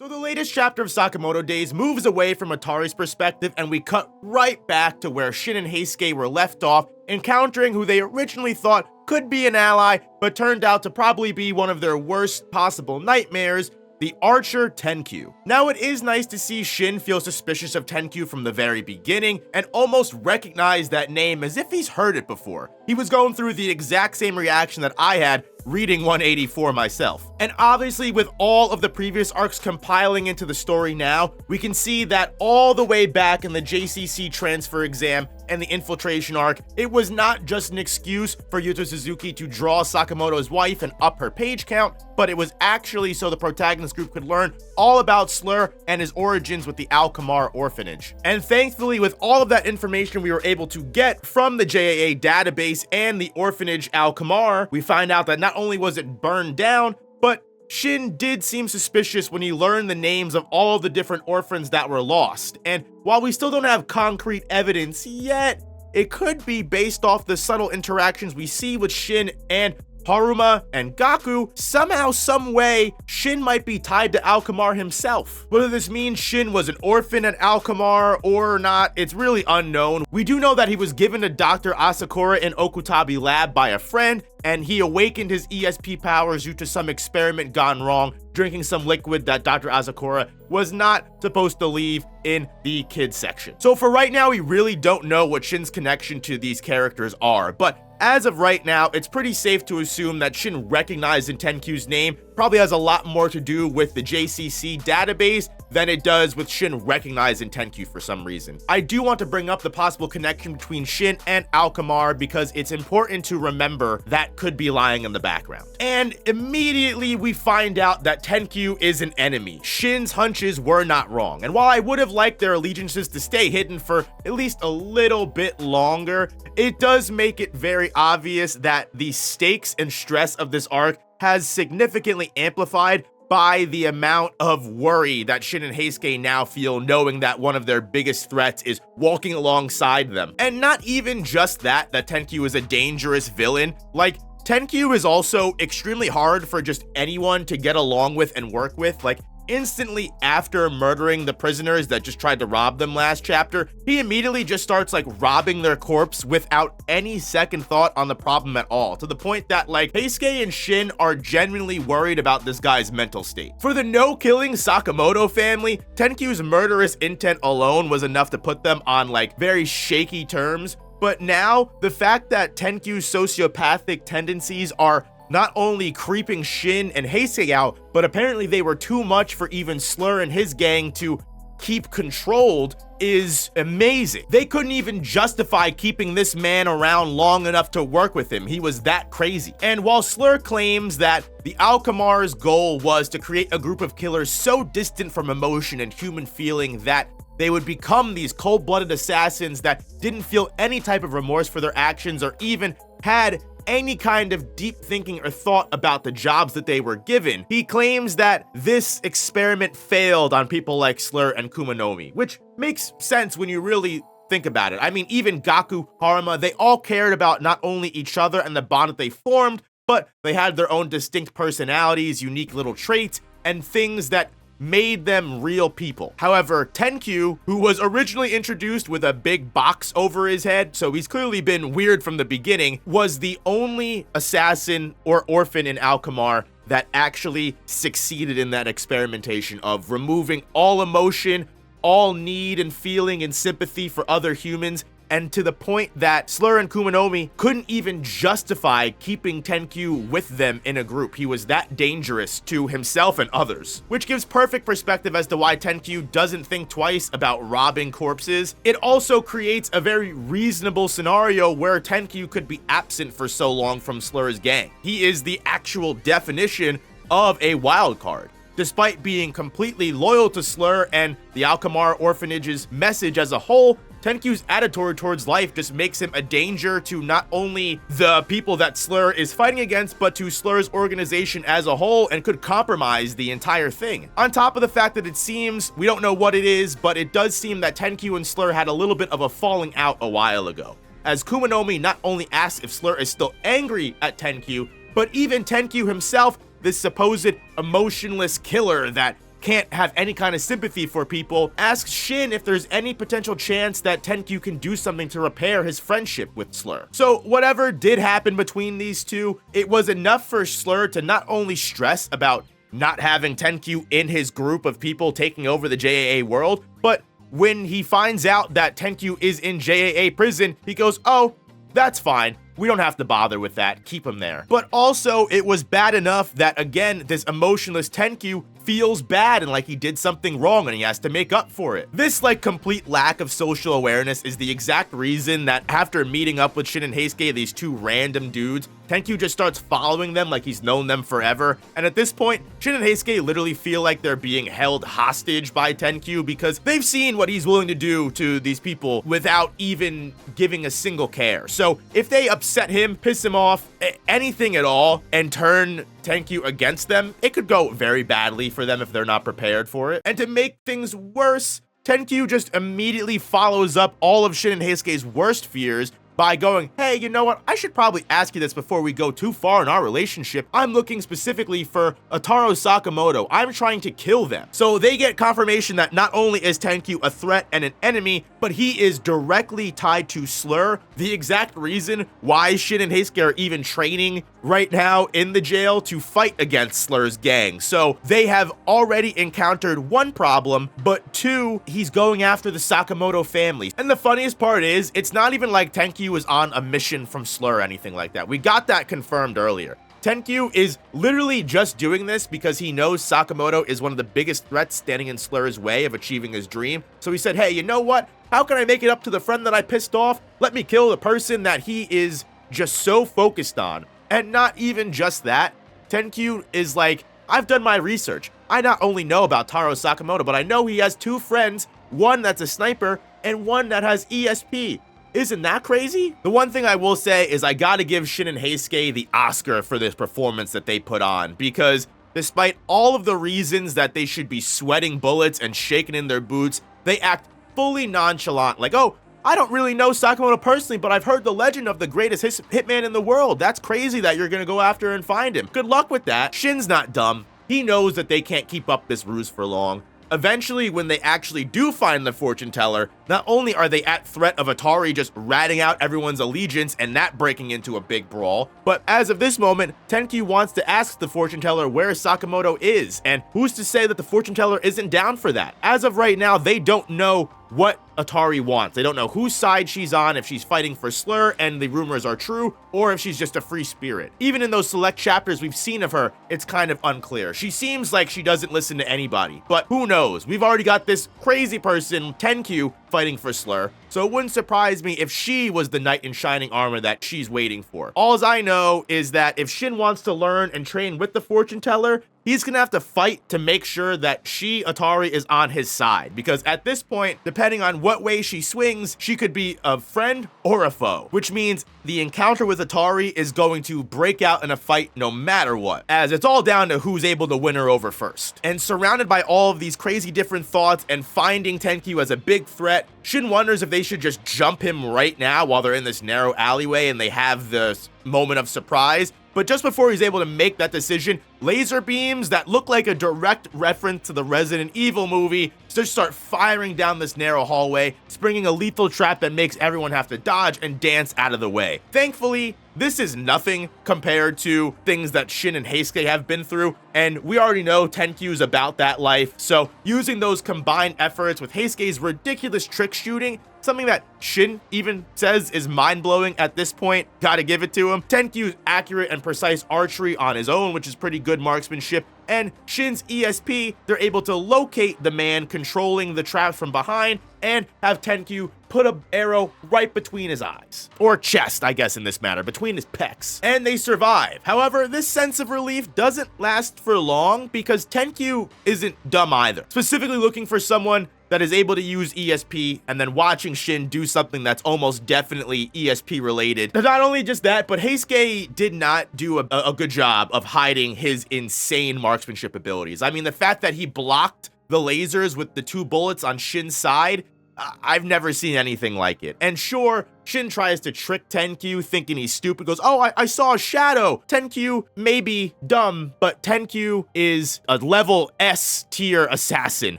So the latest chapter of Sakamoto Days moves away from Atari's perspective, and we cut right back to where Shin and Heisuke were left off, encountering who they originally thought could be an ally, but turned out to probably be one of their worst possible nightmares, the archer Tenkyu. Now, it is nice to see Shin feel suspicious of Tenkyu from the very beginning and almost recognize that name as if he's heard it before. He was going through the exact same reaction that I had reading 184 myself. And obviously, with all of the previous arcs compiling into the story now, we can see that all the way back in the JCC transfer exam and the infiltration arc, it was not just an excuse for Yuto Suzuki to draw Sakamoto's wife and up her page count, but it was actually so the protagonist group could learn all about Slur and his origins with the Al-Kamar orphanage. And thankfully, with all of that information we were able to get from the JAA database and the orphanage Al-Kamar, we find out that not only was it burned down, but Shin did seem suspicious when he learned the names of all of the different orphans that were lost. And while we still don't have concrete evidence yet, it could be based off the subtle interactions we see with Shin and Haruma and Gaku. Somehow, some way, Shin might be tied to Al-Kamar himself. Whether this means Shin was an orphan at Al-Kamar or not, it's really unknown. We do know that he was given to Dr. Asakura in Okutabi lab by a friend, and he awakened his ESP powers due to some experiment gone wrong, drinking some liquid that Dr. Asakura was not supposed to leave in the kids section. So for right now, we really don't know what Shin's connection to these characters are, but as of right now, it's pretty safe to assume that Shin recognized in Tenkyu's name probably has a lot more to do with the JCC database than it does with Shin recognizing Tenkyu for some reason. I do want to bring up the possible connection between Shin and Al-Kamar because it's important to remember that could be lying in the background. And immediately we find out that Tenkyu is an enemy. Shin's hunches were not wrong. And while I would have liked their allegiances to stay hidden for at least a little bit longer, it does make it very obvious that the stakes and stress of this arc has significantly amplified by the amount of worry that Shin and Heisuke now feel, knowing that one of their biggest threats is walking alongside them. And not even just that Tenkyu is a dangerous villain. Like, Tenkyu is also extremely hard for just anyone to get along with and work with. Like, instantly after murdering the prisoners that just tried to rob them last chapter, he immediately just starts like robbing their corpse without any second thought on the problem at all, to the point that like Heisuke and Shin are genuinely worried about this guy's mental state. For the no-killing Sakamoto family, Tenkyu's murderous intent alone was enough to put them on like very shaky terms, but now the fact that Tenkyu's sociopathic tendencies are not only creeping Shin and Heisuke out, but apparently they were too much for even Slur and his gang to keep controlled is amazing. They couldn't even justify keeping this man around long enough to work with him. He was that crazy. And while Slur claims that the Al-Kamar's goal was to create a group of killers so distant from emotion and human feeling that they would become these cold-blooded assassins that didn't feel any type of remorse for their actions or even had any kind of deep thinking or thought about the jobs that they were given, he claims that this experiment failed on people like Slur and Kumanomi, which makes sense when you really think about it. I mean, even Gaku, Haruma, they all cared about not only each other and the bond that they formed, but they had their own distinct personalities, unique little traits, and things that made them real people. However, Tenkyu, who was originally introduced with a big box over his head, so he's clearly been weird from the beginning, was the only assassin or orphan in Al-Kamar that actually succeeded in that experimentation of removing all emotion, all need and feeling and sympathy for other humans, and to the point that Slur and Kumanomi couldn't even justify keeping Tenkyu with them in a group. He was that dangerous to himself and others, which gives perfect perspective as to why Tenkyu doesn't think twice about robbing corpses. It also creates a very reasonable scenario where Tenkyu could be absent for so long from Slur's gang. He is the actual definition of a wild card. Despite being completely loyal to Slur and the Al-Kamar orphanage's message as a whole, Tenkyu's attitude towards life just makes him a danger to not only the people that Slur is fighting against, but to Slur's organization as a whole, and could compromise the entire thing. On top of the fact that it seems, we don't know what it is, but it does seem that Tenkyu and Slur had a little bit of a falling out a while ago, as Kumanomi not only asks if Slur is still angry at Tenkyu, but even Tenkyu himself, this supposed emotionless killer that can't have any kind of sympathy for people, asks Shin if there's any potential chance that Tenkyu can do something to repair his friendship with Slur. So whatever did happen between these two, it was enough for Slur to not only stress about not having Tenkyu in his group of people taking over the JAA world, but when he finds out that Tenkyu is in JAA prison, he goes, oh, that's fine. We don't have to bother with that. Keep him there. But also, it was bad enough that, again, this emotionless Tenkyu feels bad and like he did something wrong and he has to make up for it. This, like, complete lack of social awareness is the exact reason that after meeting up with Shin and Heisuke, these two random dudes, Tenkyu just starts following them like he's known them forever. And at this point, Shin and Heisuke literally feel like they're being held hostage by Tenkyu because they've seen what he's willing to do to these people without even giving a single care. So if they upset him, piss him off, anything at all, and turn Tenkyu against them, it could go very badly for them if they're not prepared for it. And to make things worse, Tenkyu just immediately follows up all of Shin and Heisuke's worst fears by going, hey, you know what? I should probably ask you this before we go too far in our relationship. I'm looking specifically for Ataro Sakamoto. I'm trying to kill them. So they get confirmation that not only is Tenkyu a threat and an enemy, but he is directly tied to Slur, the exact reason why Shin and Heisuke are even training right now in the jail to fight against Slur's gang. So they have already encountered one problem, but two, he's going after the Sakamoto family. And the funniest part is, it's not even like Tenkyu is on a mission from Slur or anything like that. We got that confirmed earlier. Tenkyu is literally just doing this because he knows Sakamoto is one of the biggest threats standing in Slur's way of achieving his dream. So he said, hey, you know what? How can I make it up to the friend that I pissed off? Let me kill the person that he is just so focused on. And not even just that, Tenkyu is like, I've done my research. I not only know about Taro Sakamoto, but I know he has two friends, one that's a sniper and one that has ESP. Isn't that crazy? The one thing I will say is I gotta give Shin and Heisuke the Oscar for this performance that they put on, because despite all of the reasons that they should be sweating bullets and shaking in their boots, they act fully nonchalant, like, oh, I don't really know Sakamoto personally, but I've heard the legend of the greatest hitman in the world. That's crazy that you're gonna go after and find him. Good luck with that. Shin's not dumb. He knows that they can't keep up this ruse for long. Eventually, when they actually do find the fortune teller, not only are they at threat of Atari just ratting out everyone's allegiance and that breaking into a big brawl, but as of this moment, Tenkyu wants to ask the fortune teller where Sakamoto is, and who's to say that the fortune teller isn't down for that? As of right now, they don't know what Atari wants. They don't know whose side she's on, if she's fighting for Slur and the rumors are true, or if she's just a free spirit. Even in those select chapters we've seen of her, it's kind of unclear. She seems like she doesn't listen to anybody, but who knows? We've already got this crazy person, Tenkyu, fighting for Slur, so it wouldn't surprise me if she was the knight in shining armor that she's waiting for. Alls I know is that if Shin wants to learn and train with the fortune teller, he's gonna have to fight to make sure that Atari is on his side, because at this point, depending on what way she swings, she could be a friend or a foe, which means the encounter with Atari is going to break out in a fight no matter what, as it's all down to who's able to win her over first. And surrounded by all of these crazy different thoughts and finding Tenkyu as a big threat, Shin wonders if they should just jump him right now while they're in this narrow alleyway and they have this moment of surprise. But just before he's able to make that decision, laser beams that look like a direct reference to the Resident Evil movie just start firing down this narrow hallway, springing a lethal trap that makes everyone have to dodge and dance out of the way. Thankfully, this is nothing compared to things that Shin and Heisuke have been through, and we already know Tenkyu's about that life, so using those combined efforts with Heisuke's ridiculous trick shooting, something that Shin even says is mind-blowing at this point, gotta give it to him. Tenkyu's accurate and precise archery on his own, which is pretty good marksmanship, and Shin's ESP, they're able to locate the man controlling the traps from behind and have Tenkyu put an arrow right between his eyes. Or chest, I guess in this matter, between his pecs. And they survive. However, this sense of relief doesn't last for long because Tenkyu isn't dumb either. Specifically looking for someone that is able to use ESP and then watching Shin do something that's almost definitely ESP related. Not only just that, but Heisuke did not do a good job of hiding his insane marksmanship abilities. I mean, the fact that he blocked the lasers with the two bullets on Shin's side I've never seen anything like it. And sure, Shin tries to trick Tenkyu thinking he's stupid, goes, oh, I saw a shadow. Tenkyu may be dumb, but Tenkyu is a level S tier assassin.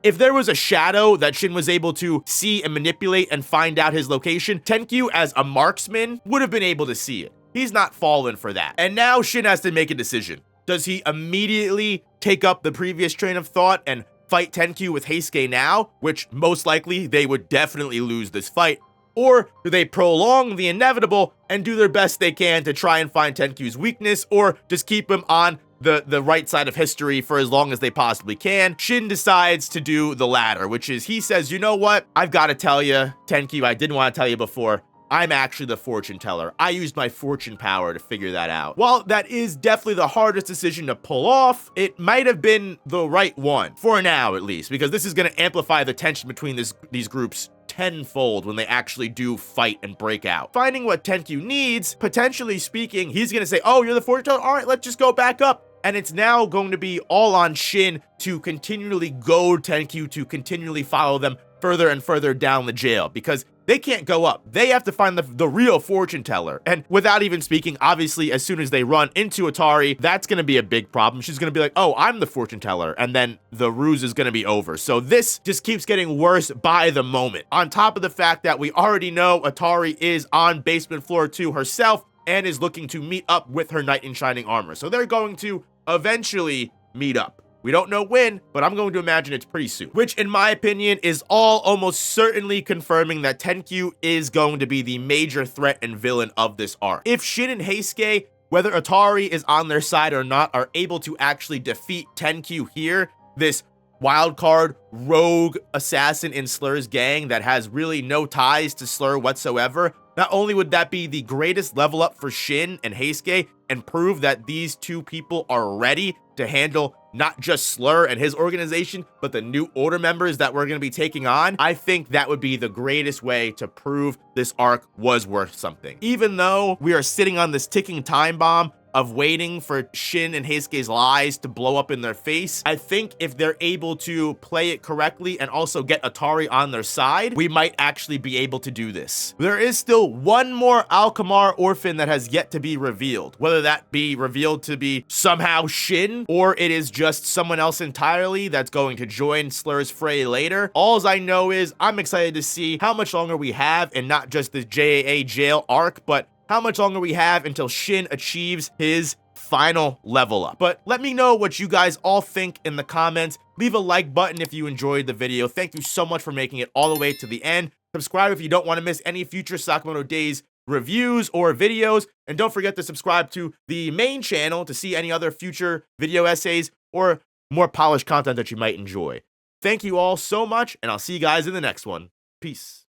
If there was a shadow that Shin was able to see and manipulate and find out his location, Tenkyu as a marksman would have been able to see it. He's not fallen for that. And now Shin has to make a decision. Does he immediately take up the previous train of thought and fight Tenkyu with Heisuke now, which most likely they would definitely lose this fight? Or do they prolong the inevitable and do their best they can to try and find Tenkyu's weakness, or just keep him on the right side of history for as long as they possibly can? Shin decides to do the latter, which is he says, you know what? I've got to tell you, Tenkyu, I didn't want to tell you before. I'm actually the fortune teller. I used my fortune power to figure that out. While that is definitely the hardest decision to pull off, it might have been the right one, for now at least, because this is going to amplify the tension between these groups tenfold when they actually do fight and break out. Finding what Tenkyu needs, potentially speaking, he's going to say, oh, you're the fortune teller? All right, let's just go back up. And it's now going to be all on Shin to continually goad Tenkyu to continually follow them further and further down the jail, because they can't go up. They have to find the real fortune teller. And without even speaking, obviously, as soon as they run into Atari, that's going to be a big problem. She's going to be like, oh, I'm the fortune teller. And then the ruse is going to be over. So this just keeps getting worse by the moment. On top of the fact that we already know Atari is on basement floor 2 herself and is looking to meet up with her knight in shining armor. So they're going to eventually meet up. We don't know when, but I'm going to imagine it's pretty soon. Which, in my opinion, is all almost certainly confirming that Tenkyu is going to be the major threat and villain of this arc. If Shin and Heisuke, whether Atari is on their side or not, are able to actually defeat Tenkyu here, this wildcard rogue assassin in Slur's gang that has really no ties to Slur whatsoever, not only would that be the greatest level up for Shin and Heisuke and prove that these two people are ready to handle not just Slur and his organization, but the new order members that we're going to be taking on, I think that would be the greatest way to prove this arc was worth something. Even though we are sitting on this ticking time bomb of waiting for Shin and Heisuke's lies to blow up in their face, I think if they're able to play it correctly and also get Atari on their side, we might actually be able to do this. There is still one more Al-Kamar orphan that has yet to be revealed, whether that be revealed to be somehow Shin, or it is just someone else entirely that's going to join Slur's fray later. All I know is I'm excited to see how much longer we have, and not just the JAA jail arc, but how much longer we have until Shin achieves his final level up. But let me know what you guys all think in the comments. Leave a like button if you enjoyed the video. Thank you so much for making it all the way to the end. Subscribe if you don't want to miss any future Sakamoto Days reviews or videos. And don't forget to subscribe to the main channel to see any other future video essays or more polished content that you might enjoy. Thank you all so much, and I'll see you guys in the next one. Peace.